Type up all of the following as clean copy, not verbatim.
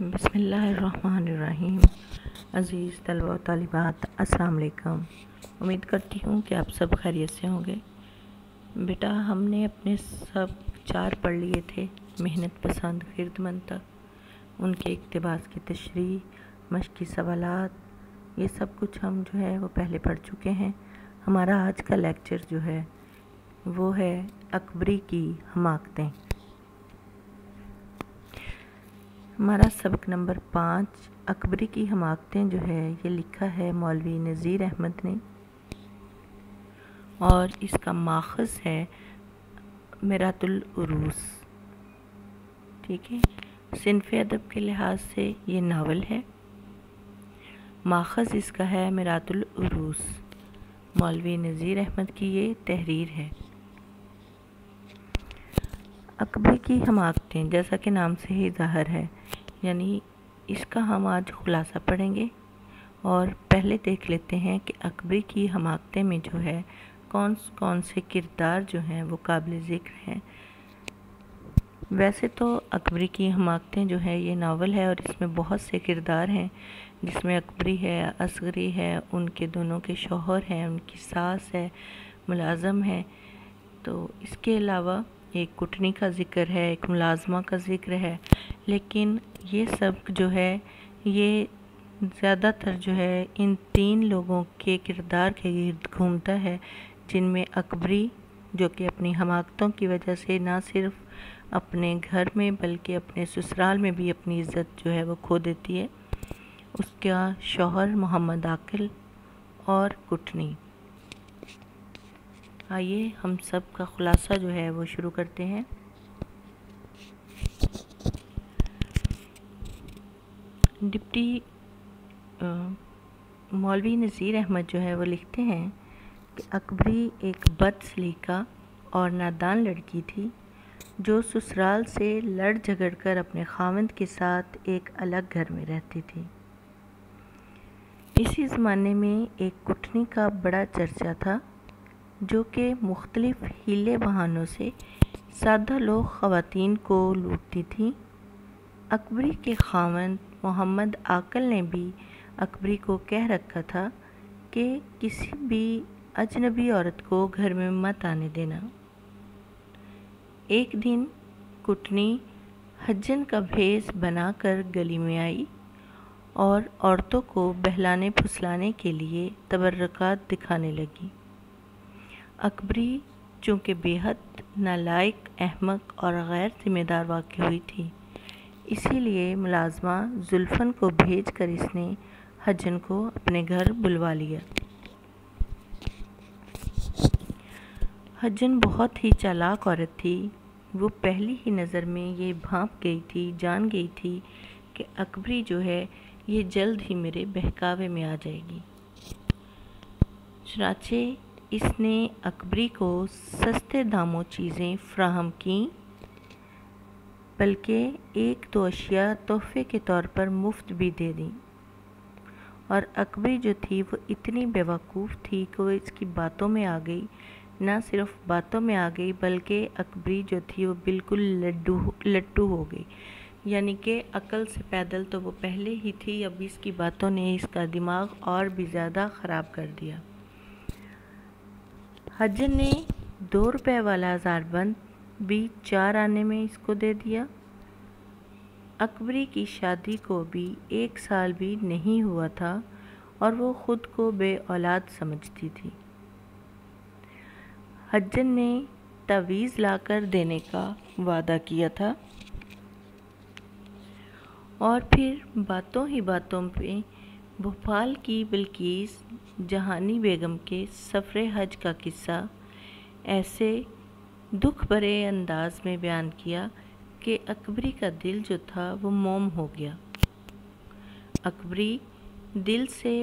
بسم اللہ الرحمن الرحیم۔ عزیز طلبہ و طالبات، السلام علیکم۔ امید کرتی ہوں کہ آپ سب خیریت سے ہوں گے۔ بیٹا، ہم نے اپنے سب 4 پڑھ لیے تھے، محنت پسند، خردمند تک، ان کے اقتباس کی تشریح، مشقی سوالات، یہ سب کچھ ہم جو ہے وہ پہلے پڑھ چکے ہیں۔ ہمارا آج کا لیکچر جو ہے وہ ہے اکبری کی حماقتیں۔ ہمارا سبق نمبر 5 اکبری کی حماقتیں جو ہے یہ لکھا ہے مولوی نذیر احمد نے، اور اس کا ماخذ ہے میرات العروس۔ ٹھیک ہے، صنف ادب کے لحاظ سے یہ ناول ہے، ماخذ اس کا ہے میرات العروس، مولوی نذیر احمد کی یہ تحریر ہے۔ اکبری کی حماقتیں جیسا کہ نام سے ہی ظاہر ہے، یعنی اس کا ہم آج خلاصہ پڑھیں گے، اور پہلے دیکھ لیتے ہیں کہ اکبری کی حماقتیں میں جو ہے کون کون سے کردار جو ہیں وہ قابل ذکر ہیں۔ ویسے تو اکبری کی حماقتیں جو ہے یہ ناول ہے، اور اس میں بہت سے کردار ہیں، جس میں اکبری ہے، اصغری ہے، ان کے دونوں کے شوہر ہیں، ان کی ساس ہے، ملازم ہے، تو اس کے علاوہ ایک کٹنی کا ذکر ہے، ایک ملازمہ کا ذکر ہے، لیکن یہ سب جو ہے یہ زیادہ تر جو ہے ان 3 لوگوں کے کردار کے گرد گھومتا ہے، جن میں اکبری جو کہ اپنی حماقتوں کی وجہ سے نہ صرف اپنے گھر میں بلکہ اپنے سسرال میں بھی اپنی عزت جو ہے وہ کھو دیتی ہے، اس کا شوہر محمد عاقل، اور کٹنی۔ آئیے ہم سب کا خلاصہ جو ہے وہ شروع کرتے ہیں۔ ڈپٹی مولوی نذیر احمد جو ہے وہ لکھتے ہیں کہ اکبری ایک بد سلیقہ اور نادان لڑکی تھی، جو سسرال سے لڑ جھگڑ کر اپنے خاوند کے ساتھ ایک الگ گھر میں رہتی تھی۔ اسی زمانے میں ایک کٹنی کا بڑا چرچا تھا، جو کہ مختلف ہیلے بہانوں سے سادہ لوگ خواتین کو لوٹتی تھی۔ اکبری کے خاوند محمد عاقل نے بھی اکبری کو کہہ رکھا تھا کہ کسی بھی اجنبی عورت کو گھر میں مت آنے دینا۔ ایک دن کٹنی حجن کا بھیس بنا کر گلی میں آئی اور عورتوں کو بہلانے پھسلانے کے لیے تبرکات دکھانے لگی۔ اکبری چونکہ بے حد نالائق، احمق اور غیر ذمہ دار واقع ہوئی تھی، اسی لیے ملازمہ زلفن کو بھیج کر اس نے حجن کو اپنے گھر بلوا لیا۔ حجن بہت ہی چالاک عورت تھی، وہ پہلی ہی نظر میں یہ بھانپ گئی تھی، جان گئی تھی کہ اکبری جو ہے یہ جلد ہی میرے بہکاوے میں آ جائے گی۔ چنانچہ اس نے اکبری کو سستے داموں چیزیں فراہم کیں، بلکہ 1-2 اشیاء تحفے کے طور پر مفت بھی دے دیں، اور اکبری جو تھی وہ اتنی بیوقوف تھی کہ وہ اس کی باتوں میں آ گئی، نہ صرف باتوں میں آ گئی بلکہ اکبری جو تھی وہ بالکل لٹو ہو گئی، یعنی کہ عقل سے پیدل تو وہ پہلے ہی تھی، اب اس کی باتوں نے اس کا دماغ اور بھی زیادہ خراب کر دیا۔ حجن نے 2 روپے والا ہزار بند بھی 4 آنے میں اس کو دے دیا۔ اکبری کی شادی کو بھی 1 سال بھی نہیں ہوا تھا، اور وہ خود کو بے اولاد سمجھتی تھی۔ حجن نے تعویذ لا کر دینے کا وعدہ کیا تھا، اور پھر باتوں ہی باتوں پہ بھوپال کی بلقیس جہانی بیگم کے سفر حج کا قصہ ایسے دکھ بھرے انداز میں بیان کیا کہ اکبری کا دل جو تھا وہ موم ہو گیا۔ اکبری دل سے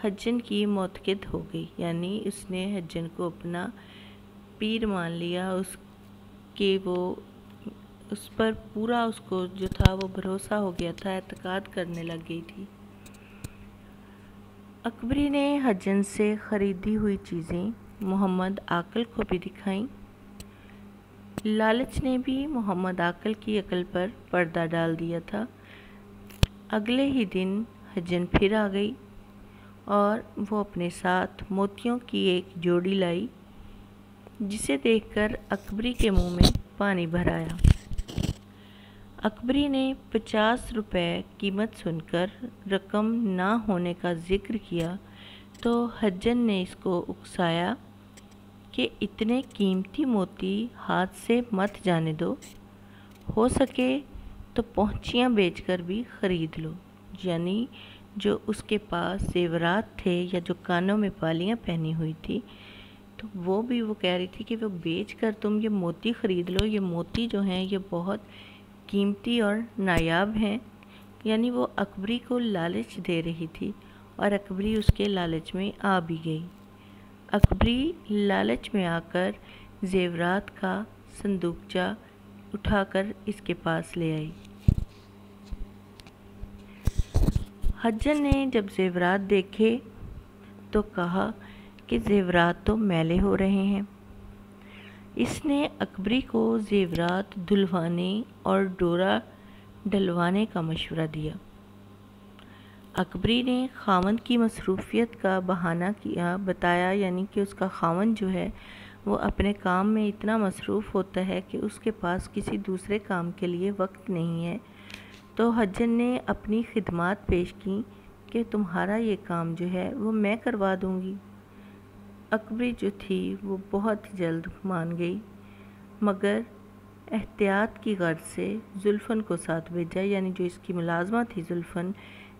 حجن کی معتقد ہو گئی، یعنی اس نے حجن کو اپنا پیر مان لیا، اس پر پورا اس کو جو تھا وہ بھروسہ ہو گیا تھا، اعتقاد کرنے لگ گئی تھی۔ اکبری نے حجن سے خریدی ہوئی چیزیں محمد عاقل کو بھی دکھائیں۔ لالچ نے بھی محمد عاقل کی عقل پر پردہ ڈال دیا تھا۔ اگلے ہی دن حجن پھر آ گئی اور وہ اپنے ساتھ موتیوں کی ایک جوڑی لائی، جسے دیکھ کر اکبری کے منہ میں پانی بھر آیا۔ اکبری نے 50 روپے قیمت سن کر رقم نہ ہونے کا ذکر کیا تو حجن نے اس کو اکسایا کہ اتنے قیمتی موتی ہاتھ سے مت جانے دو، ہو سکے تو پونچیاں بیچ کر بھی خرید لو۔ یعنی جو اس کے پاس زیورات تھے یا جو کانوں میں بالیاں پہنی ہوئی تھی، تو وہ کہہ رہی تھی کہ وہ بیچ کر تم یہ موتی خرید لو، یہ موتی جو ہیں یہ بہت قیمتی اور نایاب ہیں۔ یعنی وہ اکبری کو لالچ دے رہی تھی اور اکبری اس کے لالچ میں آ بھی گئی۔ اکبری لالچ میں آ کر زیورات کا صندوقچہ اٹھا کر اس کے پاس لے آئی۔ حجن نے جب زیورات دیکھے تو کہا کہ زیورات تو میلے ہو رہے ہیں۔ اس نے اکبری کو زیورات دھلوانے اور ڈورا ڈلوانے کا مشورہ دیا۔ اکبری نے خاوند کی مصروفیت کا بہانہ بتایا، یعنی کہ اس کا خاوند جو ہے وہ اپنے کام میں اتنا مصروف ہوتا ہے کہ اس کے پاس کسی دوسرے کام کے لیے وقت نہیں ہے۔ تو حجن نے اپنی خدمات پیش کی کہ تمہارا یہ کام جو ہے وہ میں کروا دوں گی۔ اکبری جو تھی وہ بہت جلد مان گئی، مگر احتیاط کی غرض سے زلفن کو ساتھ بھیجا، یعنی جو اس کی ملازمہ تھی زلفن،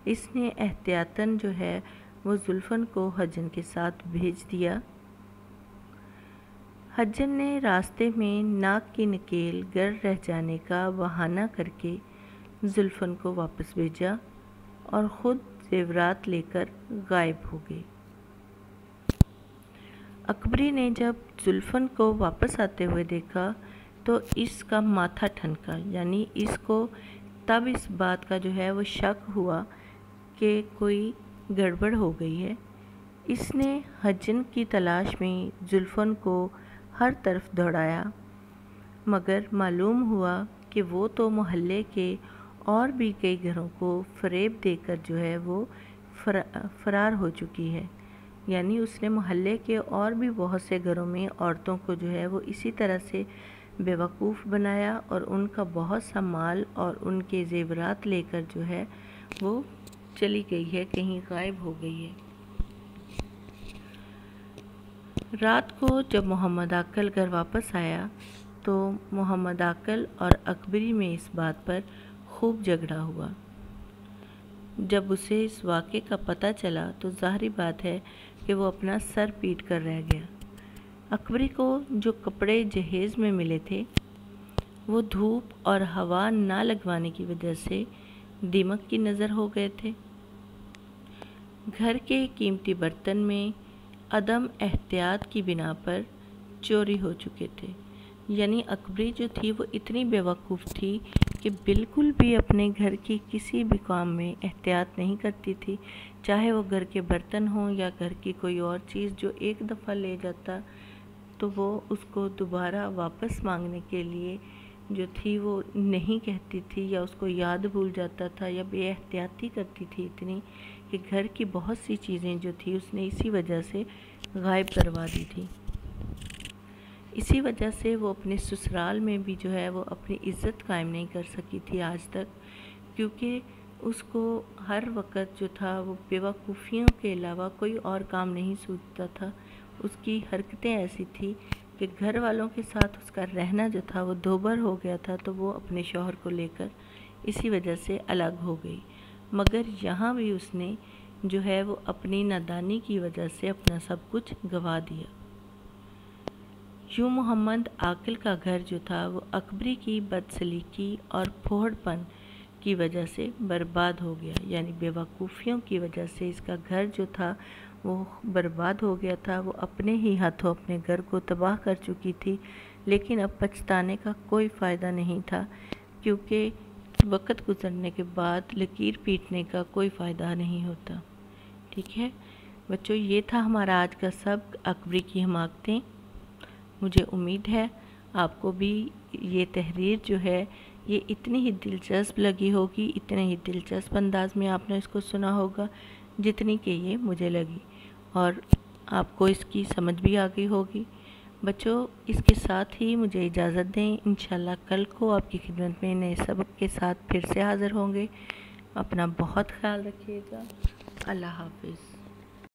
اس نے احتیاطاً جو ہے وہ زلفن کو حجن کے ساتھ بھیج دیا۔ حجن نے راستے میں ناک کی نکیل گر رہ جانے کا بہانہ کر کے زلفن کو واپس بھیجا اور خود زیورات لے کر غائب ہو گئی۔ اکبری نے جب زلفن کو واپس آتے ہوئے دیکھا تو اس کا ماتھا ٹھنکا، یعنی اس کو تب اس بات کا جو ہے وہ شک ہوا کہ کوئی گڑبڑ ہو گئی ہے۔ اس نے حجن کی تلاش میں زلفن کو ہر طرف دوڑایا، مگر معلوم ہوا کہ وہ تو محلے کے اور بھی کئی گھروں کو فریب دے کر جو ہے وہ فرار ہو چکی ہے۔ یعنی اس نے محلے کے اور بھی بہت سے گھروں میں عورتوں کو جو ہے وہ اسی طرح سے بیوقوف بنایا اور ان کا بہت سا مال اور ان کے زیورات لے کر جو ہے وہ چلی گئی ہے، کہیں غائب ہو گئی ہے۔ رات کو جب محمد عاقل گھر واپس آیا تو محمد عاقل اور اکبری میں اس بات پر خوب جھگڑا ہوا۔ جب اسے اس واقعے کا پتہ چلا تو ظاہری بات ہے کہ وہ اپنا سر پیٹ کر رہ گیا۔ اکبری کو جو کپڑے جہیز میں ملے تھے وہ دھوپ اور ہوا نہ لگوانے کی وجہ سے دیمک کی نظر ہو گئے تھے۔ گھر کے قیمتی برتن میں عدم احتیاط کی بنا پر چوری ہو چکے تھے۔ یعنی اکبری جو تھی وہ اتنی بیوقوف تھی کہ بالکل بھی اپنے گھر کی کسی بھی کام میں احتیاط نہیں کرتی تھی، چاہے وہ گھر کے برتن ہوں یا گھر کی کوئی اور چیز جو ایک دفعہ لے جاتا تو وہ اس کو دوبارہ واپس مانگنے کے لیے جو تھی وہ نہیں کہتی تھی، یا اس کو یاد بھول جاتا تھا، یا بے احتیاطی کرتی تھی اتنی کہ گھر کی بہت سی چیزیں جو تھی اس نے اسی وجہ سے غائب کروا دی تھی۔ اسی وجہ سے وہ اپنے سسرال میں بھی جو ہے وہ اپنی عزت قائم نہیں کر سکی تھی آج تک، کیونکہ اس کو ہر وقت جو تھا وہ بیوقوفیوں کے علاوہ کوئی اور کام نہیں سوچتا تھا۔ اس کی حرکتیں ایسی تھی کہ گھر والوں کے ساتھ اس کا رہنا جو تھا وہ دوبر ہو گیا تھا، تو وہ اپنے شوہر کو لے کر اسی وجہ سے الگ ہو گئی۔ مگر یہاں بھی اس نے جو ہے وہ اپنی نادانی کی وجہ سے اپنا سب کچھ گنوا دیا۔ یوں محمد عاقل کا گھر جو تھا وہ اکبری کی بدسلیقی اور پھوڑ پن کی وجہ سے برباد ہو گیا، یعنی بیوقوفیوں کی وجہ سے اس کا گھر جو تھا وہ برباد ہو گیا تھا۔ وہ اپنے ہی ہاتھوں اپنے گھر کو تباہ کر چکی تھی، لیکن اب پچھتانے کا کوئی فائدہ نہیں تھا، کیونکہ وقت گزرنے کے بعد لکیر پیٹنے کا کوئی فائدہ نہیں ہوتا۔ ٹھیک ہے بچوں، یہ تھا ہمارا آج کا سبق، اکبری کی حماقتیں۔ مجھے امید ہے آپ کو بھی یہ تحریر جو ہے یہ اتنی ہی دلچسپ لگی ہوگی، اتنے ہی دلچسپ انداز میں آپ نے اس کو سنا ہوگا جتنی کہ یہ مجھے لگی، اور آپ کو اس کی سمجھ بھی آ گئی ہوگی۔ بچوں، اس کے ساتھ ہی مجھے اجازت دیں، انشاءاللہ کل کو آپ کی خدمت میں نئے سبق کے ساتھ پھر سے حاضر ہوں گے۔ اپنا بہت خیال رکھیے گا۔ اللہ حافظ۔